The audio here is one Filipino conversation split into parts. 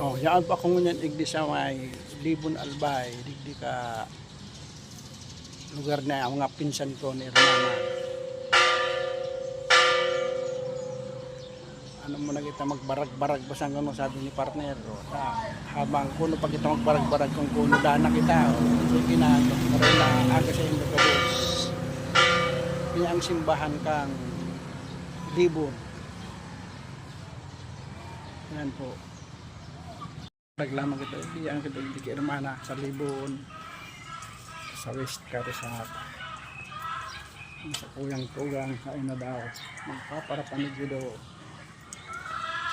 Oh, yaan pa kung ngunyan igdi sa may Libon Albay, digdi ka lugar na ang mga pinsan ko ni Hermana. Ano mo na kita magbarag-barag basang ano sabi ni partner ko. Habang kuno pag kita magbarag-barag kung kuno dana kita. Sige na, maroon na aga sa inyo gabi. Kaya ang simbahan kang Libon. Yan po. Naglamang kita, diyan kita di kay Hermana sa Libon, sa West Carisat, sa Kuyang Tugang, kain na daw, magpaparapanig daw.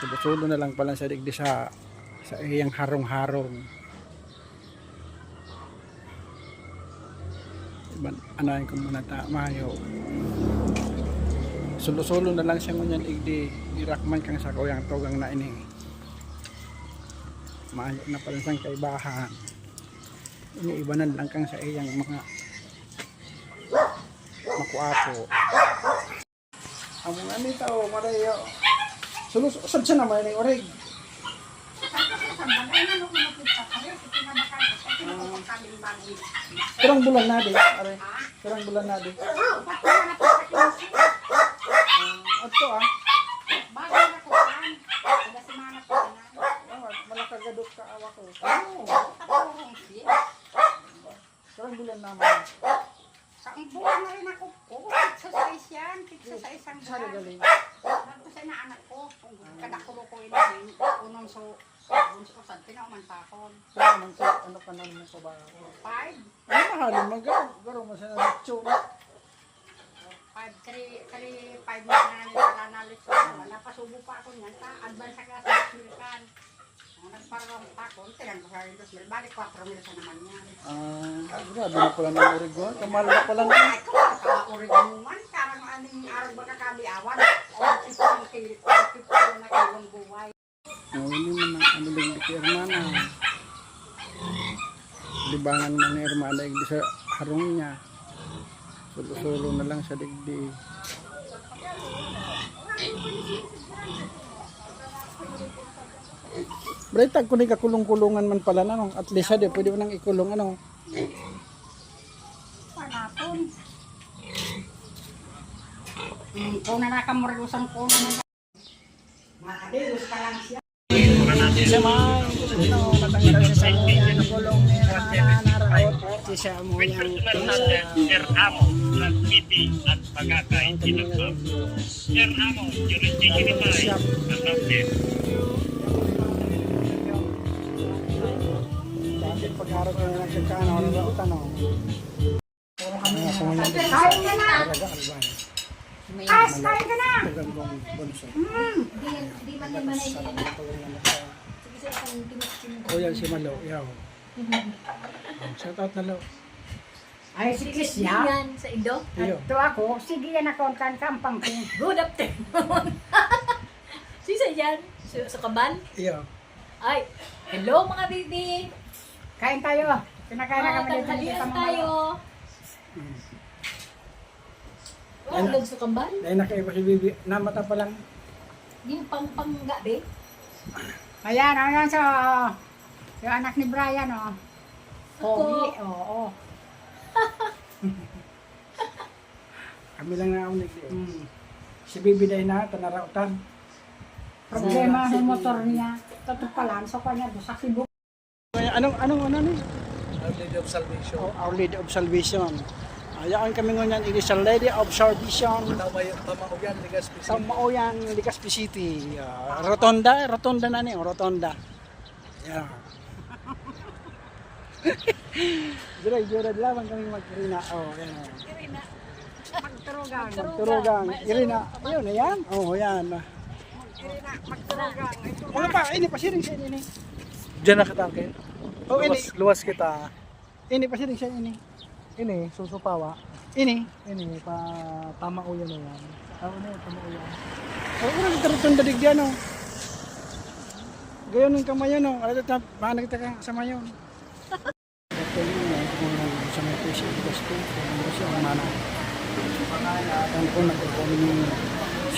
Sulo-sulo na lang pala sa digdi sa iyang harong-harong. Anayin ko muna mayo. Sulo-sulo na lang siya ngunyan igdi, irakman kang sa Kuyang Tugang na ini. Maayo na pala siyang kaibahan. Iniibanan lang kang sa iyang mga makuapo. Ang mga nito, Marayo. Sulusod siya naman yung orig. Kurang bulan na di. Kurang bulan na di. Ato malakagadot ka awa ko. Kurang bulan naman. Ang buwan na rin ako po. Exercise yan. Exercise ang Saan galing? Nagpo sa inaanak ko. Kadakulo ko yun. Unong so. Bunso ko saan. Pinauman pa ako. Ano ka naman ko ba? 5. Ay, mahalin magaw. Garo mo siya na nacho. 5. 5 na nila nalit ko. Napasubo pa ako niyan. Advance sa klase ng American. Nagparang pa ako. Tinang ko sa Windows Mail. Balik 4,000 sa naman yan. Grabe na pala ng Oregon. Kamal na pala ng Ay, ko. Oregon man. Karang aning araw ba kakaliawan. O, ito ang kilit. Ito ang nakilong buhay. hindi man ang ano lang di kay Hermana. Libangan man ni Hermana di sa harong niya. Sulo-sulo na lang sa digdi. Braytag ko ni kakulong-kulungan man pala na no. At least ade pwede mo nang ikulong ano. Panapon. Kung nanakamurilusan ko naman. Makadilos ka lang siya. Siya man, natanggal siya sa mga kulong ni Naraot. Siya mo yung Sir Amo, Transmiti at pagkakain kinagpap. Sir Amo, jurisdiction by Anapit. bakit pag-harap na nagkakano, Naraot ano. Kain ka na! As, kain ka na! Pagandong bunso. Di man naman ay O yan si Malo, yaw. Shout out na Lo. Ay, si Kisya. yan sa Indo. Iyo. Ito ako, sige yan ako ang kampang ko. Good afternoon. Sisa yan? Sa Kabal? Iyo. Ay, hello mga baby. Kain tayo. Kinakain na kami dito. Tanghalian tayo. Wala sa Kabal? Dahil nakaiba si Bibi, namata pa lang. Yung pang-gabi. Ayan, ayan so, yung anak ni Brian, oh. Pogi, oo. Kami lang na unik. Si Bibi dahil na, tanarautan. Problema ng motor niya. Totoo pala, so kanya doon sa Cebu. Anong ano ni? Our Lady of Salvation. Our Lady of Salvation. Ayaan kami ngunyan, it is a Lady of Salvation. Tama ko yan, Ligas Sa Pisi. Mauyang, Legazpi City. Rotonda na niyo, rotonda. Yeah. Jura lamang kami mag-irina. Oh, yan. Magturugang. Turugang. Irina. Ayun, ayan. Oh, yan. Magturugang. Ano pa? Ini pa siring siya ini. Diyan nakatangke. Oh, ini. Luwas kita. Ini pa siring siya ini. Ini, susupawa. Ini. Ini, tama ko yan na yan. Ano na yun, tama ko yan. Oh, wala nagtarutong dadig yan, oh. Gayon yung kamay yun, oh. Alam na, mahanag ka sa mayon. Ito yun, kung sa may PC, ikas ko, kung siya ang mana. Ang po nagkakami ng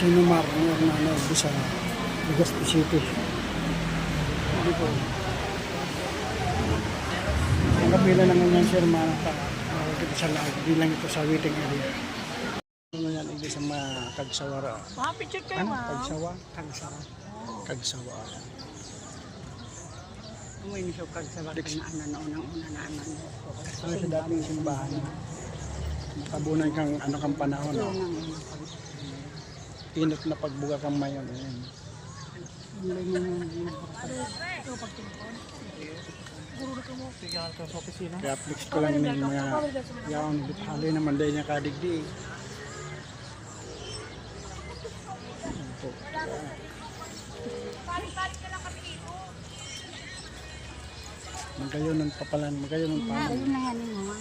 sinumar ng mga sa Legazpi City. Hindi ko. Ang kapila naman yan sir, mga dito sa laag. Hindi lang ito sa waiting area. Ano yan, hindi sa mga kagsawara. Picture kayo, Ano? ma'am. Kagsawa? Kagsawa. Umuwi ni Sukag sa bakit na unang-una na ano. Ano sa dating simbahan? Makabunan kang ano kang panahon. No? Inot na pagbuga kang mayon. Ayan. Kaya flex ko lang ng mga yaon. Hali naman dahil niya kadigdi. Magayon ng papalan, magayon ng papalan. Ayun na yan mo.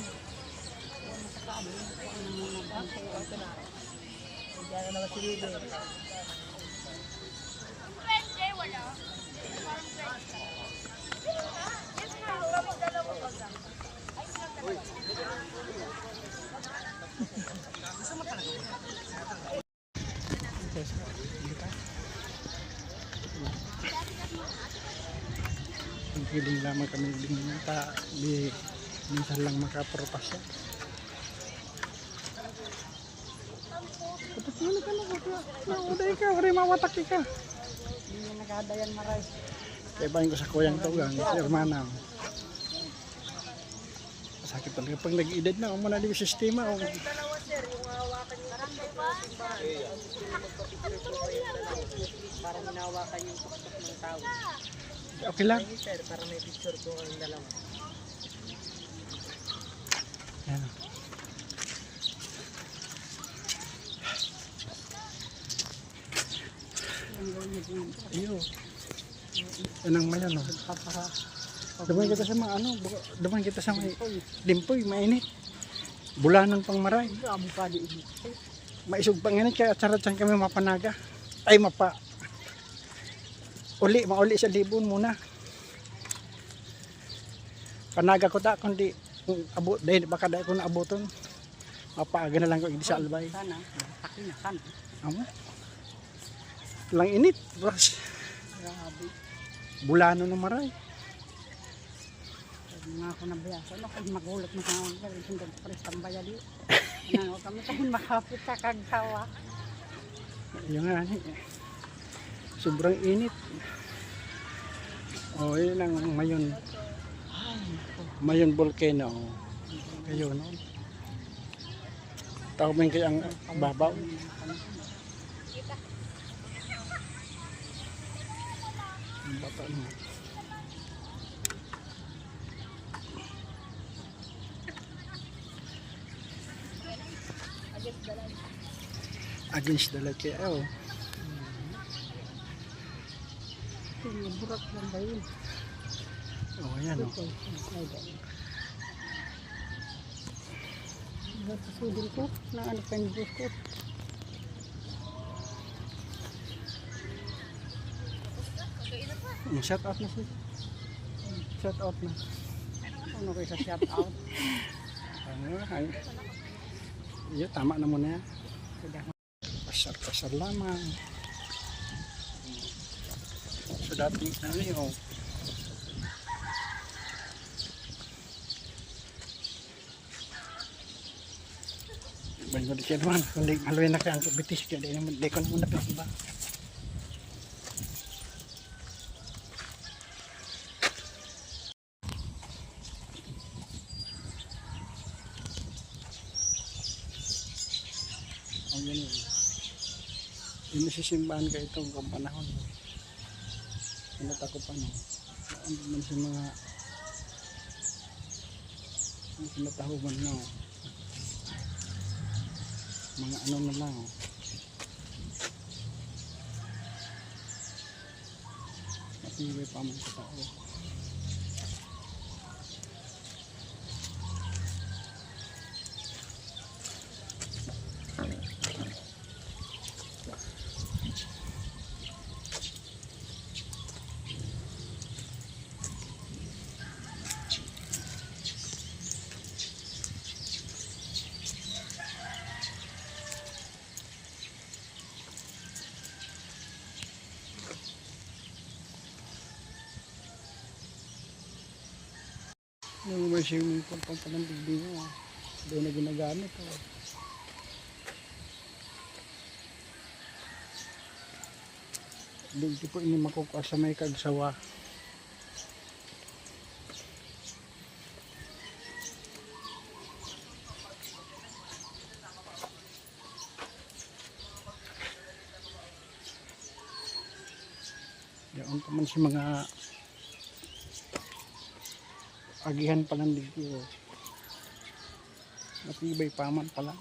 Hiling lamang kami din ta di minsan lang makapropasya. Tapos ano ka na ba? Uday ka, uri mawatak ka. Hindi nagadayan maray. Kaya bahin ko sa kuyang tugang, si Hermana. Sakit talaga pag nag-edad na, umuna di yung sistema. Para minawakan yung tuktok ng tao. Okay lang. Sir, para may picture ko ang dalawa. Yan. Iyo. Yan ang mayan, no? Dumain kita sa mga ano, dumain kita sa may limpoy, mainit. Bulanan pang maray. Amo pa di. Maisog pang init, kaya tsaratsang kami mapanaga. Ay, mauli sa libon muna. Panaga ko ta, kundi abot, dahil baka dahil ko naaboton. Mapaaga na lang ko hindi sa albay. Sana, taki na sana. Amo. Lang init. Bros. Grabe. Bulano na maray. Mga ako nabiyasa. Ano kung magulat mo sa mga gawin. Hindi ko pares tambaya di. Ano kami tayo makapit sa kagsawa. Yung nga. Sobrang init. Oh, yun ang mayon. Mayon volcano. Kayo, no? Tao mo kayo ang babaw. Ang bata mo. Against the light kaya, oh. Tingnan, burak lang ba yun? Oh, ayan, oh. Susudin ko na ano pa yung Diyos ko. Shout out na siya. Shout out na. Ano kayo sa shout out? Ano, ay. Iyo, tama na muna yan. Pasar-pasar lamang. So dating ano yun. Banyo di siya naman. Kundi maluwi na kaya ang bitis kaya di ko naman napit iba. Ang yun yun. Yung nasisimbahan ka itong kung panahon. Pinata ko pa, no? Ano man sa mga pinatahuman, no? Mga ano na lang, oh. Matibay pa mo sa tao. Yung may swimming pool pang palandig mo. Doon na ginagamit. Oh. Dito po ini makukuha sa may kagsawa. Yan pa man sa mga agihan palang dito. Matibay pa man pala.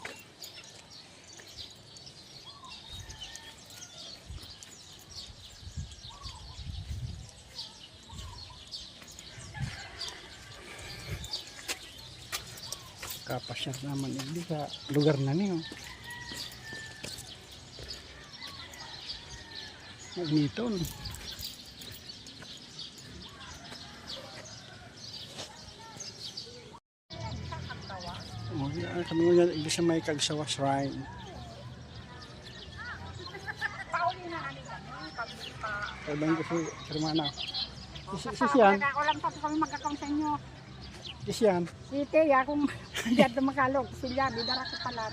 Kapasyar naman hindi sa lugar na niyo. Magniton. Oh, yan kami nga hindi sa may Kagsawa Shrine. Sabihin ko si Hermana. Sisiyan. Walang pa kami magkakong sa inyo. Sisiyan. Si Teya, kung diyan makalog, sila, bidara ko pala.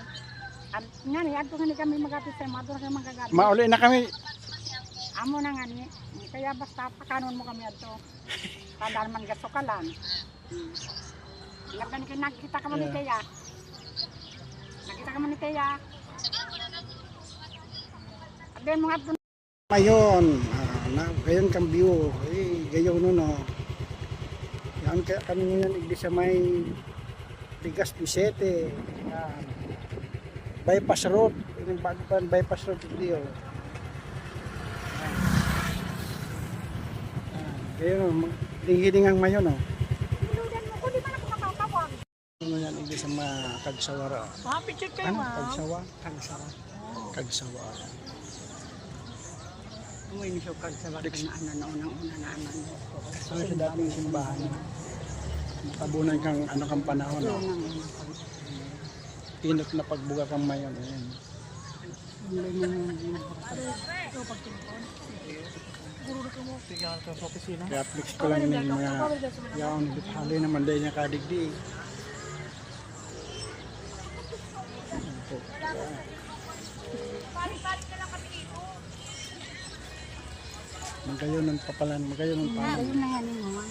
Nga ni, ato nga ni kami magapit sa mga, doon kami magagapit. Mauli na kami. Amo na nga ni, kaya basta pakanon mo kami ato. Kadal man gaso ka lang. Nakita ka mo ni Teya. Nakita ka mo ni Teya. Sabihin mo nga doon. Ngayon, ngayon kang view. Gayon nun o. Yan kami ngayon igdi sa may Tigas Pisete. Bypass road. Yung bago pa bypass road igdi o. Gayon o. Hiningang mayon o. Ano yan igdi sa mga Kagsawara. Picture kayo, Ano? ma'am. Kagsawa? Kagsawa. Umuwi ni Sukag sa bakit na unang-una na Ano sa dating simbahan? Matabunan kang ano kang panahon. No? Inot na pagbuga kang mayon. Ayan. Kaya flex ko lang ng mga yaon. Hali naman dahil niya kadigdi. Magayon ng papalan, magayon ng papalan. Ayun na nga ni mo.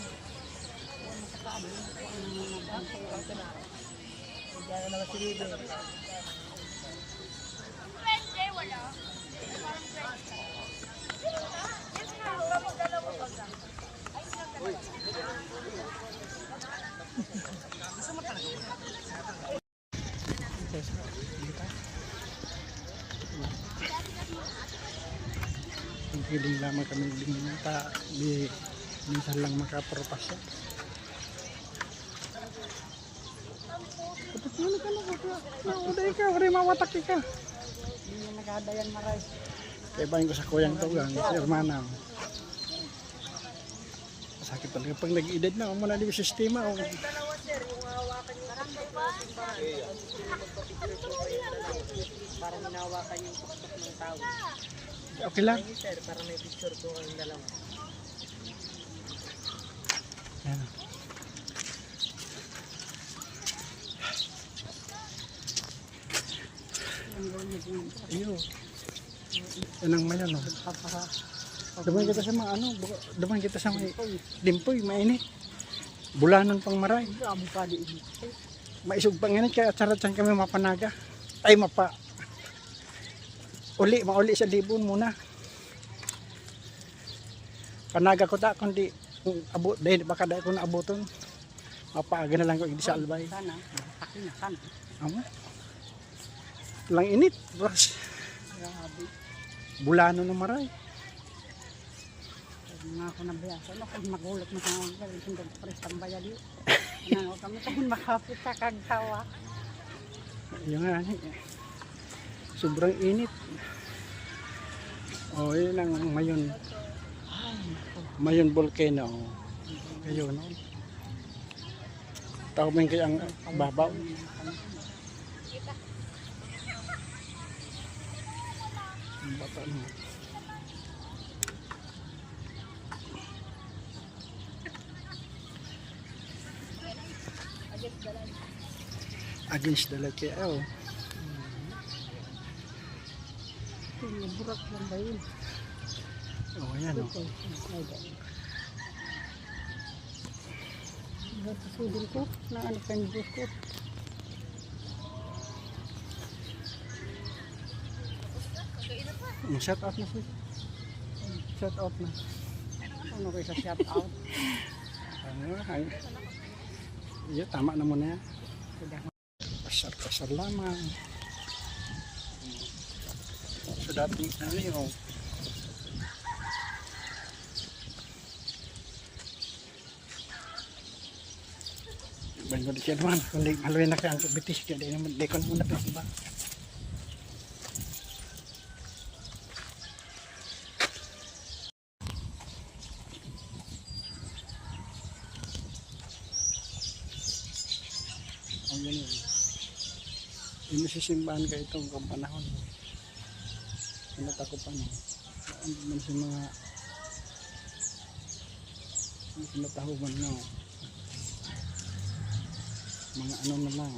Hiling lamang kami din ta di minsan lang makapropasya. Tapos ano ka na uday ka, uri mawatak ka. Hindi nagadayan maray. Kaya bahin ko sa kuyang tugang, si Hermana. Sakit talaga pag nag-edad na, muna di sistema. Parang hinawakan yung tuktok ng tao. Okay lang. Sir, para may picture ko kayong dalawa. Yan. Iyo. Yan ang mayan, no? Dumain kita sa mga ano, dumain kita sa may dimpoy, mainit. Bulanan pang maray. Amo pa di. Maisog pang init, kaya tsaratan kami mapanaga. Ay, mauli sa libon muna. Panaga ko ta, kundi abot, dahil baka dahil ko na abuton. Mapaaga na lang ko, hindi sa albay. Sana, taki na sana. Amo. Lang init, bros. Grabe. Bulano na maray. Mga ako nabiyasa. Ano kung magulat mo sa mga hindi ko pares tambaya di. Ano kami kung makapit sa Kagsawa. Yung nga, sobrang init. Oh, yun ang mayon. Mayon volcano. Kayo, no? Tawagin kayo ang babaw. Ang bata mo. Against the light kaya oh. Burak lang ba yun? Oh, yan oh. Sudin ko, na ano pa yung buhok ko. Shut out na siya. Shut out na. Ano kayo sa shout out? Ano, ay. Iya, tama na muna yan. Pasar-pasar lamang. So dating ano yung banyo di siya naman. Kundi maluwi na kaya ang bitis kaya di ko naman napit ba. Ang ganyan. Yung nasisimbahan ka itong panahon. Pinata ko pa no. Ano man sa mga pinatahuman no. Mga ano na lang.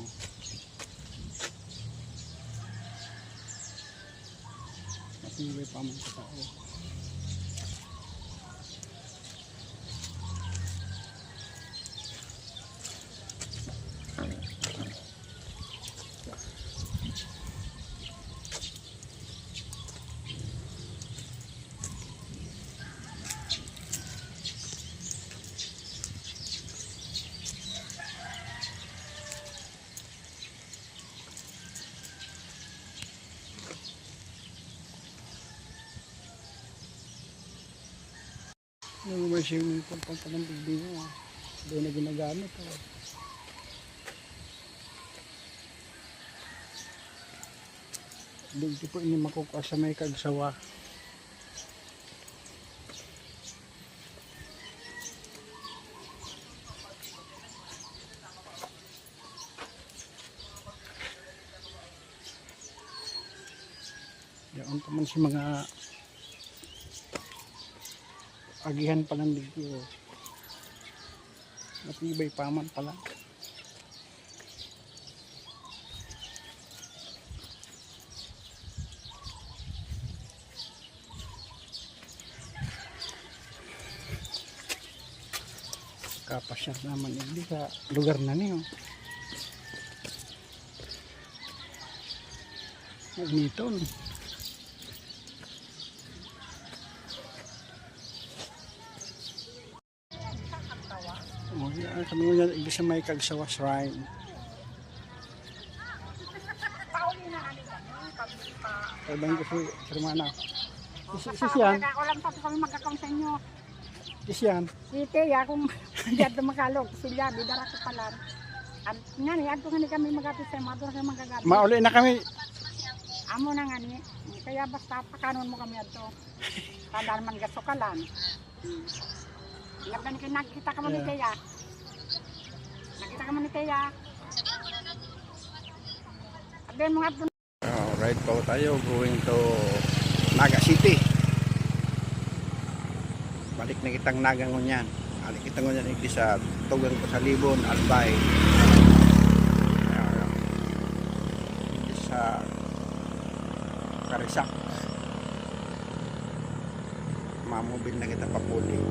Matibay pa man sa tao. Yung may swimming pool pang palang building mo. Doon na ginagamit. Oh. Dito po ini makukuha sa may kagsawa. Yan pa man si mga agihan pa ng ligyo. Matibay pa man pala. Kapasya naman hindi sa lugar na niyo. Magniton. Oh, yan, kami mo yan, ibig sa may kagsawa shrine. Sabang ko si Hermana. Sisiyan. Walang pa po kami magkakaroon sa inyo. Sisiyan. Si Teya, kung diyan dumakalog, sila, bidara ko pala. Nga ni, ato nga ni kami magapit sa mga doon kami magagabi. Mauli na kami. Amo na nga ni, kaya basta pakanon mo kami ato. Tandaan man gasukalan. Nakita ka mo ni Teya. Nakita ka mo ni Teya. Sabihin mo nga doon. Ride po tayo going to Naga City. Balik na kitang Naga ngunyan. Balik kita ngunyan hindi sa tugang ko sa Libon, Albay. Hindi sa Karisak. Mamobil na kita papuli.